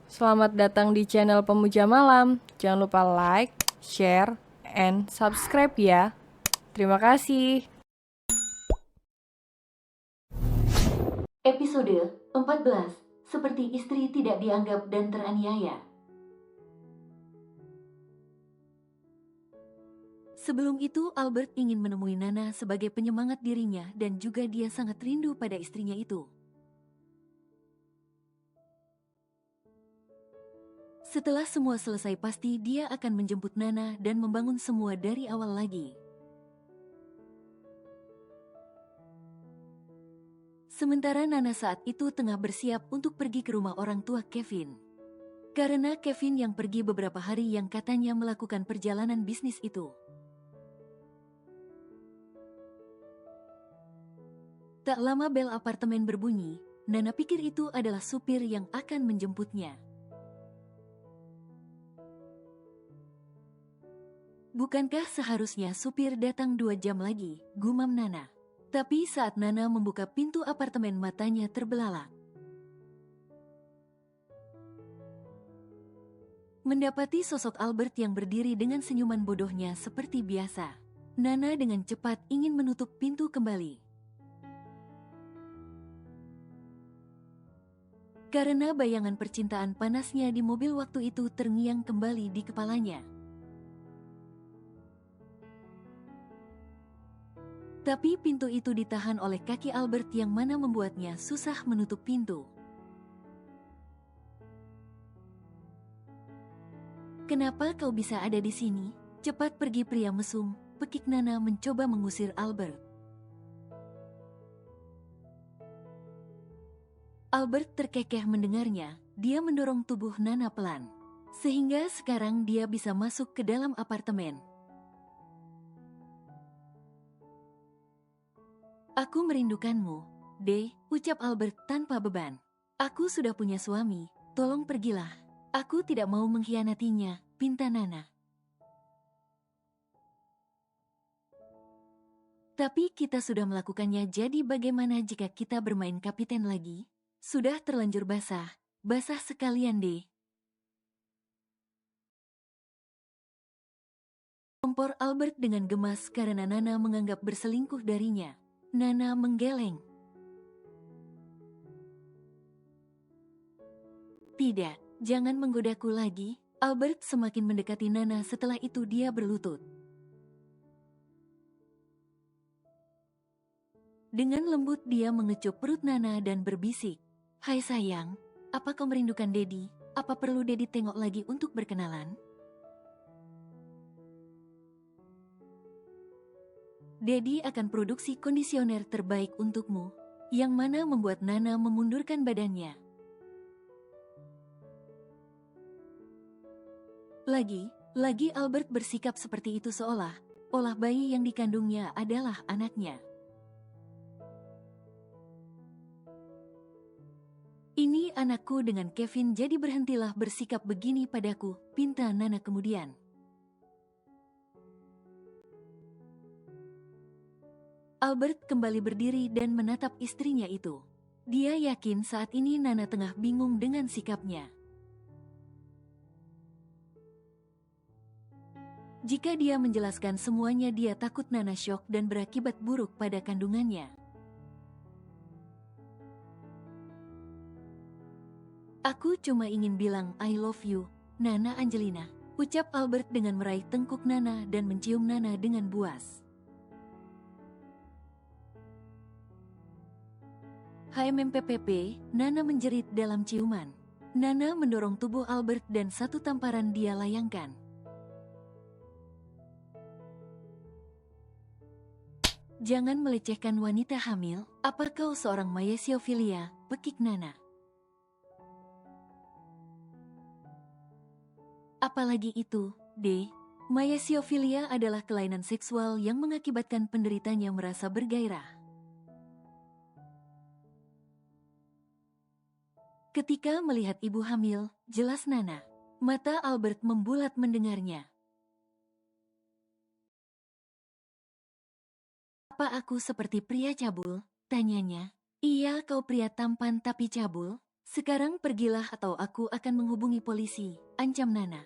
Selamat datang di channel Pemuja Malam. Jangan lupa like, share, and subscribe ya. Terima kasih. Episode 14. Seperti istri tidak dianggap dan teraniaya. Sebelum itu, Albert ingin menemui Nana sebagai penyemangat dirinya dan juga dia sangat rindu pada istrinya itu. Setelah semua selesai, pasti dia akan menjemput Nana dan membangun semua dari awal lagi. Sementara Nana saat itu tengah bersiap untuk pergi ke rumah orang tua Kevin. Karena Kevin yang pergi beberapa hari yang katanya melakukan perjalanan bisnis itu. Tak lama bel apartemen berbunyi, Nana pikir itu adalah supir yang akan menjemputnya. Bukankah seharusnya supir datang 2 jam lagi, gumam Nana. Tapi saat Nana membuka pintu apartemen, matanya terbelalak. Mendapati sosok Albert yang berdiri dengan senyuman bodohnya seperti biasa. Nana dengan cepat ingin menutup pintu kembali. Karena bayangan percintaan panasnya di mobil waktu itu terngiang kembali di kepalanya. Tapi pintu itu ditahan oleh kaki Albert yang mana membuatnya susah menutup pintu. "Kenapa kau bisa ada di sini? Cepat pergi, pria mesum," pekik Nana mencoba mengusir Albert. Albert terkekeh mendengarnya, dia mendorong tubuh Nana pelan. Sehingga sekarang dia bisa masuk ke dalam apartemen. "Aku merindukanmu, Deh," ucap Albert tanpa beban. "Aku sudah punya suami, tolong pergilah. Aku tidak mau mengkhianatinya," pinta Nana. "Tapi kita sudah melakukannya, jadi bagaimana jika kita bermain kapiten lagi? Sudah terlanjur basah, basah sekalian deh." Kompor Albert dengan gemas karena Nana menganggap berselingkuh darinya. Nana menggeleng. "Tidak, jangan menggodaku lagi." Albert semakin mendekati Nana, setelah itu dia berlutut. Dengan lembut dia mengecup perut Nana dan berbisik, "Hai sayang, apa kau merindukan Dedi? Apa perlu Dedi tengok lagi untuk berkenalan?" "Dedi akan produksi kondisioner terbaik untukmu," yang mana membuat Nana memundurkan badannya. Lagi Albert bersikap seperti itu seolah bayi yang dikandungnya adalah anaknya. "Ini anakku dengan Kevin, jadi berhentilah bersikap begini padaku," pinta Nana kemudian. Albert kembali berdiri dan menatap istrinya itu. Dia yakin saat ini Nana tengah bingung dengan sikapnya. Jika dia menjelaskan semuanya, dia takut Nana syok dan berakibat buruk pada kandungannya. "Aku cuma ingin bilang I love you, Nana Angelina," ucap Albert dengan meraih tengkuk Nana dan mencium Nana dengan buas. "HMMPPP," Nana menjerit dalam ciuman. Nana mendorong tubuh Albert dan satu tamparan dia layangkan. "Jangan melecehkan wanita hamil, apa kau seorang mayesiofilia?" pekik Nana. "Apalagi itu, Deh. Mayesiofilia adalah kelainan seksual yang mengakibatkan penderitanya merasa bergairah." Ketika melihat ibu hamil, jelas Nana. Mata Albert membulat mendengarnya. "Apa aku seperti pria cabul?" tanyanya. "Iya, kau pria tampan tapi cabul. Sekarang pergilah atau aku akan menghubungi polisi, ancam Nana.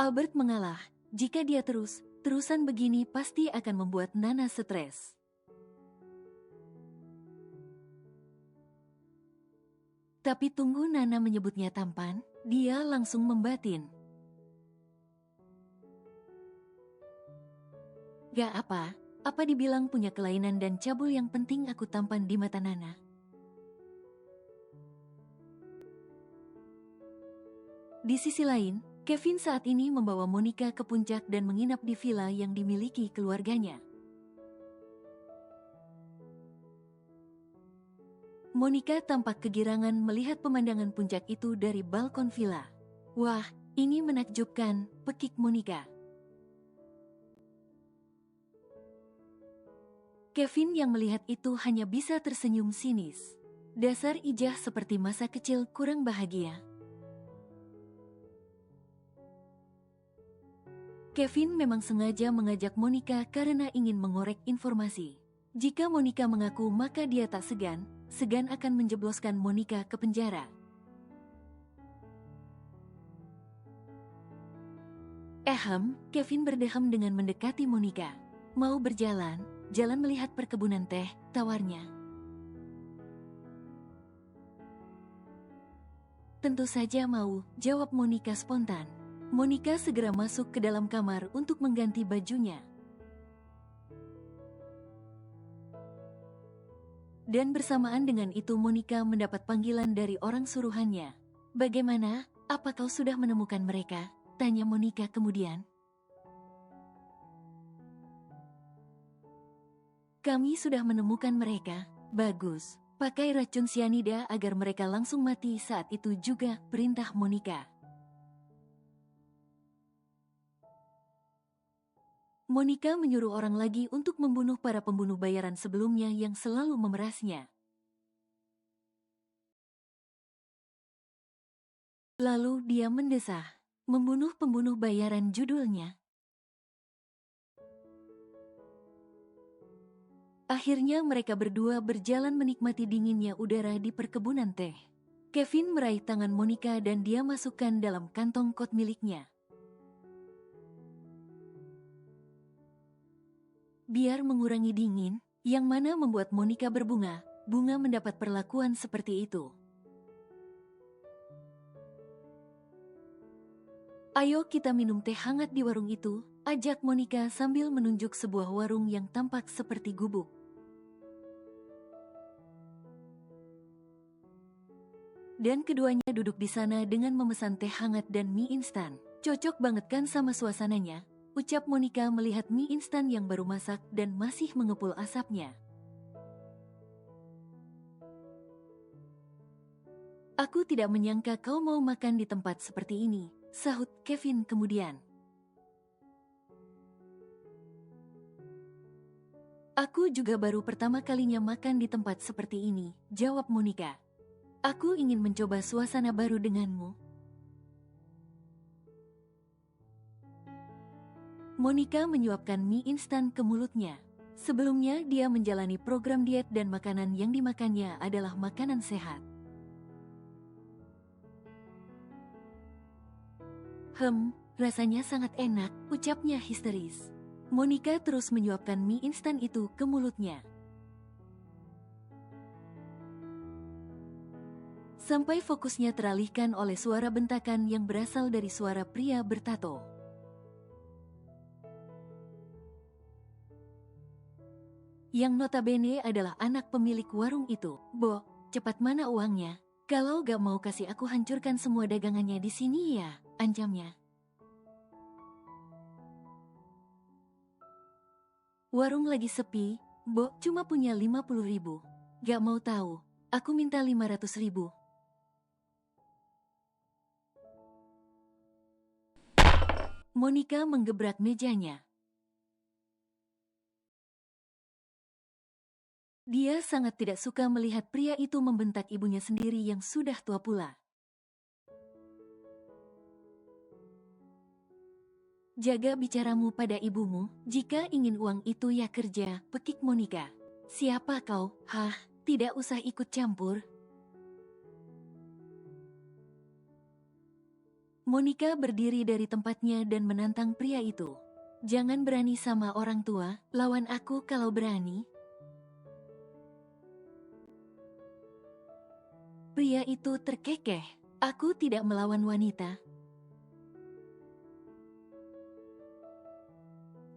Albert mengalah, jika dia terusan begini pasti akan membuat Nana stres. Tapi tunggu Nana menyebutnya tampan, dia langsung membatin. Gak apa dibilang punya kelainan dan cabul yang penting aku tampan di mata Nana. Di sisi lain, Kevin saat ini membawa Monica ke puncak dan menginap di villa yang dimiliki keluarganya. Monica tampak kegirangan melihat pemandangan puncak itu dari balkon villa. Wah, ini menakjubkan, pekik Monica. Kevin yang melihat itu hanya bisa tersenyum sinis. Dasar ijah seperti masa kecil kurang bahagia. Kevin memang sengaja mengajak Monica karena ingin mengorek informasi. Jika Monica mengaku maka dia tak segan akan menjebloskan Monica ke penjara. Kevin berdeham dengan mendekati Monica. Mau jalan melihat perkebunan teh, tawarnya. Tentu saja mau, jawab Monica spontan. Monica segera masuk ke dalam kamar untuk mengganti bajunya. Dan bersamaan dengan itu Monica mendapat panggilan dari orang suruhannya. Bagaimana, apa kau sudah menemukan mereka? Tanya Monica kemudian. Kami sudah menemukan mereka. Bagus. Pakai racun sianida agar mereka langsung mati saat itu juga, perintah Monica. Monica menyuruh orang lagi untuk membunuh para pembunuh bayaran sebelumnya yang selalu memerasnya. Lalu dia mendesah, membunuh pembunuh bayaran judulnya. Akhirnya mereka berdua berjalan menikmati dinginnya udara di perkebunan teh. Kevin meraih tangan Monica dan dia masukkan dalam kantong kot miliknya. Biar mengurangi dingin, yang mana membuat Monica bunga mendapat perlakuan seperti itu. Ayo kita minum teh hangat di warung itu, ajak Monica sambil menunjuk sebuah warung yang tampak seperti gubuk. Dan keduanya duduk di sana dengan memesan teh hangat dan mie instan. Cocok banget kan sama suasananya? Ucap Monica melihat mie instan yang baru masak dan masih mengepul asapnya. Aku tidak menyangka kau mau makan di tempat seperti ini, sahut Kevin kemudian. Aku juga baru pertama kalinya makan di tempat seperti ini, jawab Monica. Aku ingin mencoba suasana baru denganmu. Monica menyuapkan mie instan ke mulutnya. Sebelumnya dia menjalani program diet dan makanan yang dimakannya adalah makanan sehat. Rasanya sangat enak, ucapnya histeris. Monica terus menyuapkan mie instan itu ke mulutnya. Sampai fokusnya teralihkan oleh suara bentakan yang berasal dari suara pria bertato. Yang notabene adalah anak pemilik warung itu. Bo, cepat mana uangnya? Kalau gak mau kasih aku hancurkan semua dagangannya di sini ya, ancamnya. Warung lagi sepi, Bo cuma punya 50.000. Gak mau tahu, aku minta 500.000. Monica menggebrak mejanya. Dia sangat tidak suka melihat pria itu membentak ibunya sendiri yang sudah tua pula. Jaga bicaramu pada ibumu, jika ingin uang itu ya kerja, pekik Monica. Siapa kau? Hah, tidak usah ikut campur. Monica berdiri dari tempatnya dan menantang pria itu. Jangan berani sama orang tua, lawan aku kalau berani. Pria itu terkekeh. Aku tidak melawan wanita.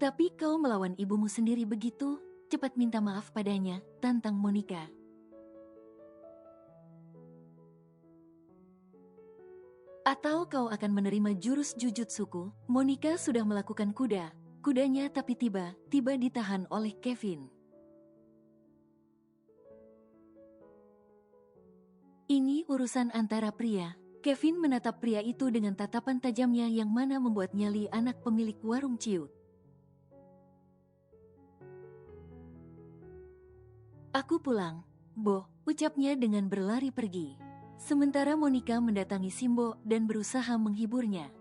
Tapi kau melawan ibumu sendiri begitu, cepat minta maaf padanya, tantang Monica. Atau kau akan menerima jurus jujutsuku. Monica sudah melakukan kudanya tapi tiba-tiba ditahan oleh Kevin. Ini urusan antara pria. Kevin menatap pria itu dengan tatapan tajamnya yang mana membuat nyali anak pemilik warung ciut. Aku pulang, Bo, ucapnya dengan berlari pergi. Sementara Monica mendatangi Simbo dan berusaha menghiburnya.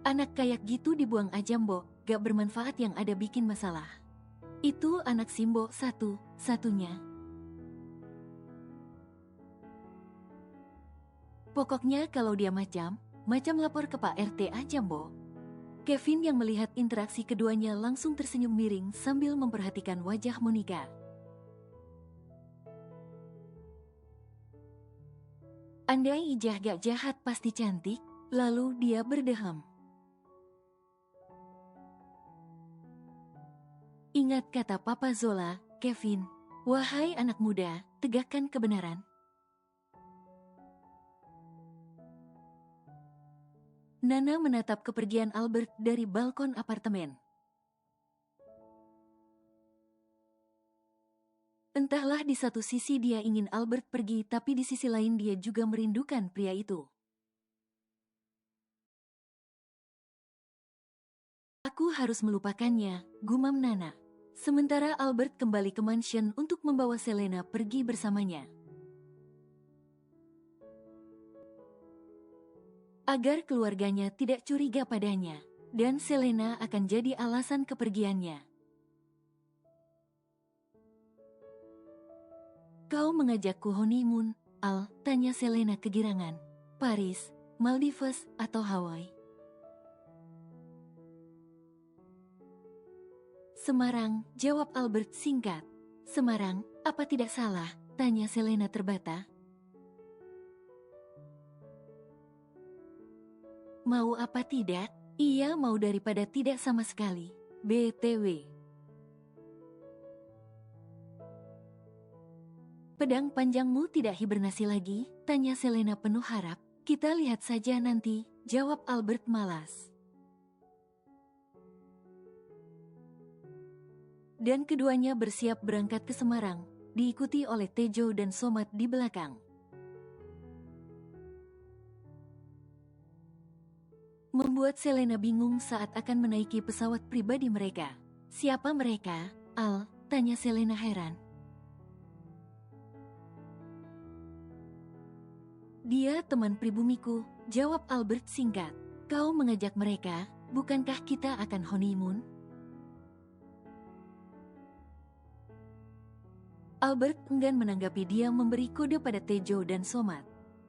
Anak kayak gitu dibuang aja, Mbok, gak bermanfaat yang ada bikin masalah. Itu anak Simbo satu-satunya. Pokoknya kalau dia macam lapor ke Pak RT aja, Mbok. Kevin yang melihat interaksi keduanya langsung tersenyum miring sambil memperhatikan wajah Monica. Andai Ijah gak jahat pasti cantik, lalu dia berdeham. Ingat kata Papa Zola, Kevin, wahai anak muda, tegakkan kebenaran. Nana menatap kepergian Albert dari balkon apartemen. Entahlah, di satu sisi dia ingin Albert pergi, tapi di sisi lain dia juga merindukan pria itu. Aku harus melupakannya, gumam Nana. Sementara Albert kembali ke mansion untuk membawa Selena pergi bersamanya. Agar keluarganya tidak curiga padanya, dan Selena akan jadi alasan kepergiannya. Kau mengajakku honeymoon, Al, tanya Selena kegirangan. Paris, Maldives, atau Hawaii? Semarang, jawab Albert singkat. Semarang, apa tidak salah? Tanya Selena terbata. Mau apa tidak? Iya mau daripada tidak sama sekali. BTW. Pedang panjangmu tidak hibernasi lagi? Tanya Selena penuh harap. Kita lihat saja nanti, jawab Albert malas. Dan keduanya bersiap berangkat ke Semarang, diikuti oleh Tejo dan Somat di belakang. Membuat Selena bingung saat akan menaiki pesawat pribadi mereka. Siapa mereka, Al? Tanya Selena heran. Dia teman pribumiku, jawab Albert singkat. Kau mengajak mereka, bukankah kita akan honeymoon? Albert enggan menanggapi, dia memberi kode pada Tejo dan Somat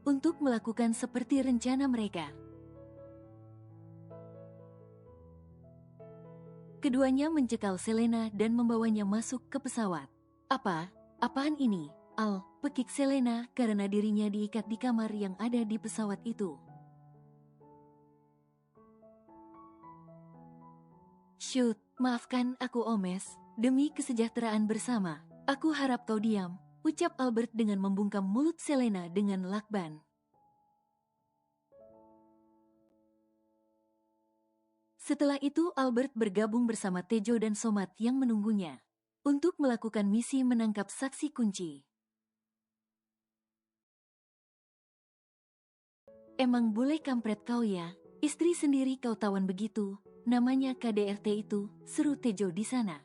untuk melakukan seperti rencana mereka. Keduanya mencekal Selena dan membawanya masuk ke pesawat. Apaan ini? Al, pekik Selena karena dirinya diikat di kamar yang ada di pesawat itu. Shoot, maafkan aku Omes, demi kesejahteraan bersama, aku harap kau diam, ucap Albert dengan membungkam mulut Selena dengan lakban. Setelah itu Albert bergabung bersama Tejo dan Somat yang menunggunya untuk melakukan misi menangkap saksi kunci. Emang bule kampret kau ya, istri sendiri kau tawan begitu, namanya KDRT itu, seru Tejo di sana.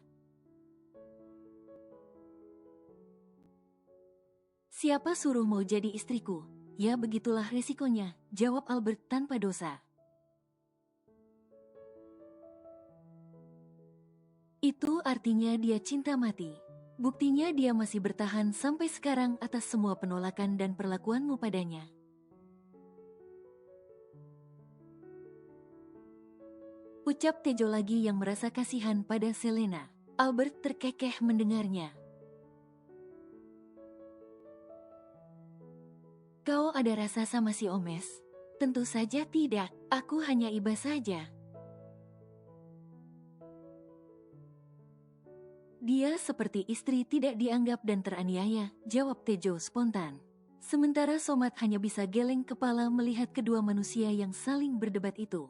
Siapa suruh mau jadi istriku? Ya begitulah resikonya, jawab Albert tanpa dosa. Itu artinya dia cinta mati. Buktinya dia masih bertahan sampai sekarang atas semua penolakan dan perlakuanmu padanya. Ucap Tejo lagi yang merasa kasihan pada Selena. Albert terkekeh mendengarnya. Kau ada rasa sama si Omes? Tentu saja tidak, aku hanya iba saja. Dia seperti istri tidak dianggap dan teraniaya, jawab Tejo spontan. Sementara Somat hanya bisa geleng kepala melihat kedua manusia yang saling berdebat itu.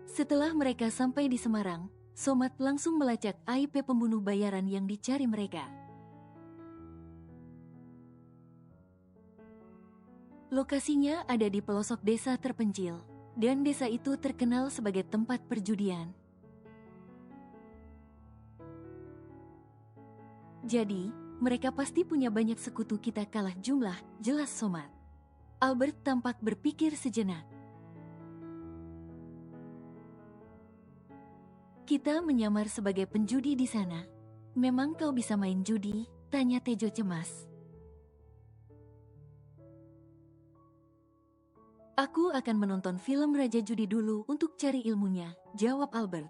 Setelah mereka sampai di Semarang, Somat langsung melacak IP pembunuh bayaran yang dicari mereka. Lokasinya ada di pelosok desa terpencil, dan desa itu terkenal sebagai tempat perjudian. Jadi, mereka pasti punya banyak sekutu, kita kalah jumlah, jelas Somat. Albert tampak berpikir sejenak. Kita menyamar sebagai penjudi di sana. Memang kau bisa main judi? Tanya Tejo cemas. Aku akan menonton film Raja Judi dulu untuk cari ilmunya, jawab Albert.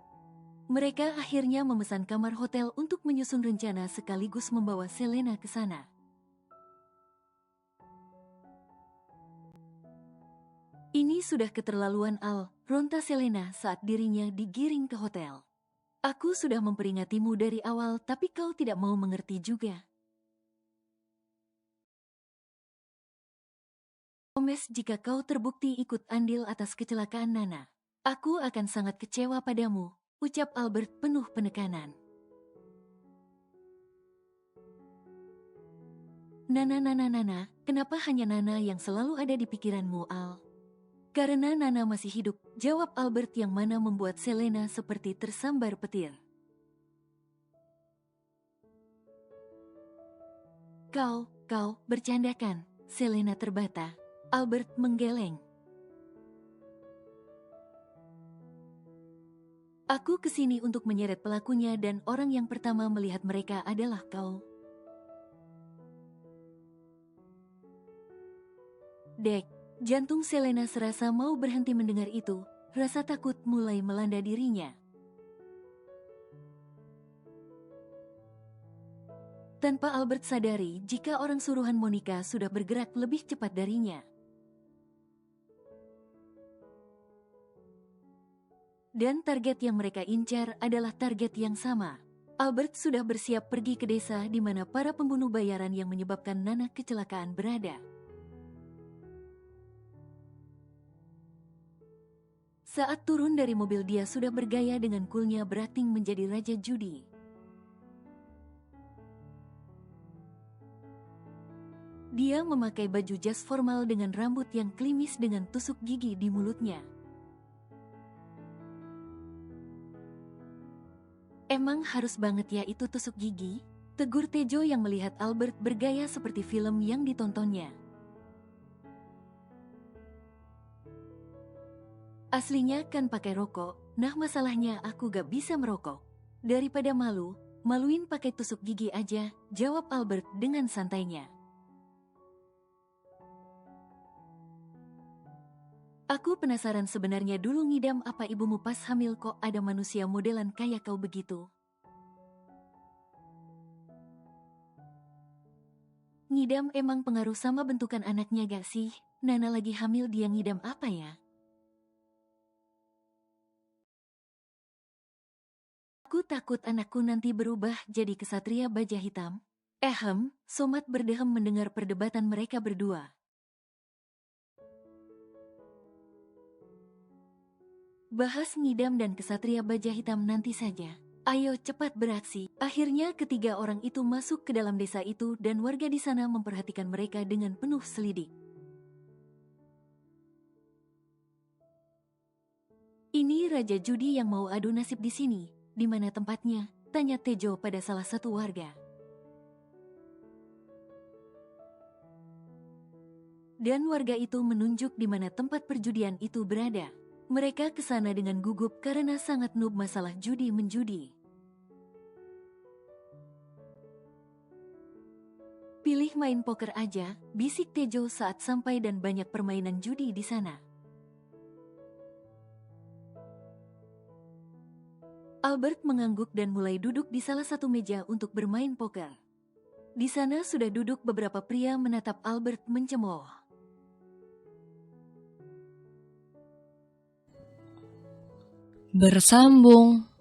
Mereka akhirnya memesan kamar hotel untuk menyusun rencana sekaligus membawa Selena ke sana. Ini sudah keterlaluan, Al, ronta Selena saat dirinya digiring ke hotel. Aku sudah memperingatmu dari awal, tapi kau tidak mau mengerti juga. Omes, jika kau terbukti ikut andil atas kecelakaan Nana, aku akan sangat kecewa padamu, ucap Albert penuh penekanan. Nana, kenapa hanya Nana yang selalu ada di pikiranmu, Al? Karena Nana masih hidup, jawab Albert yang mana membuat Selena seperti tersambar petir. Kau, bercandakan, Selena terbata. Albert menggeleng. Aku kesini untuk menyeret pelakunya dan orang yang pertama melihat mereka adalah kau. Dek, jantung Selena serasa mau berhenti mendengar itu, rasa takut mulai melanda dirinya. Tanpa Albert sadari jika orang suruhan Monica sudah bergerak lebih cepat darinya. Dan target yang mereka incar adalah target yang sama. Albert sudah bersiap pergi ke desa di mana para pembunuh bayaran yang menyebabkan Nana kecelakaan berada. Saat turun dari mobil dia sudah bergaya dengan coolnya berakting menjadi raja judi. Dia memakai baju jas formal dengan rambut yang klimis dengan tusuk gigi di mulutnya. Emang harus banget ya itu tusuk gigi? Tegur Tejo yang melihat Albert bergaya seperti film yang ditontonnya. Aslinya kan pakai rokok, nah masalahnya aku gak bisa merokok. Daripada maluin pakai tusuk gigi aja, jawab Albert dengan santainya. Aku penasaran sebenarnya dulu ngidam apa ibumu pas hamil kok ada manusia modelan kayak kau begitu. Ngidam emang pengaruh sama bentukan anaknya gak sih? Nana lagi hamil dia ngidam apa ya? Aku takut anakku nanti berubah jadi kesatria baja hitam. Somat berdehem mendengar perdebatan mereka berdua. Bahas ngidam dan kesatria baja hitam nanti saja. Ayo cepat beraksi. Akhirnya ketiga orang itu masuk ke dalam desa itu dan warga di sana memperhatikan mereka dengan penuh selidik. Ini Raja Judi yang mau adu nasib di sini. Di mana tempatnya? Tanya Tejo pada salah satu warga. Dan warga itu menunjuk di mana tempat perjudian itu berada. Mereka ke sana dengan gugup karena sangat noob masalah judi-menjudi. Pilih main poker aja, bisik Tejo saat sampai dan banyak permainan judi di sana. Albert mengangguk dan mulai duduk di salah satu meja untuk bermain poker. Di sana sudah duduk beberapa pria menatap Albert mencemooh. Bersambung.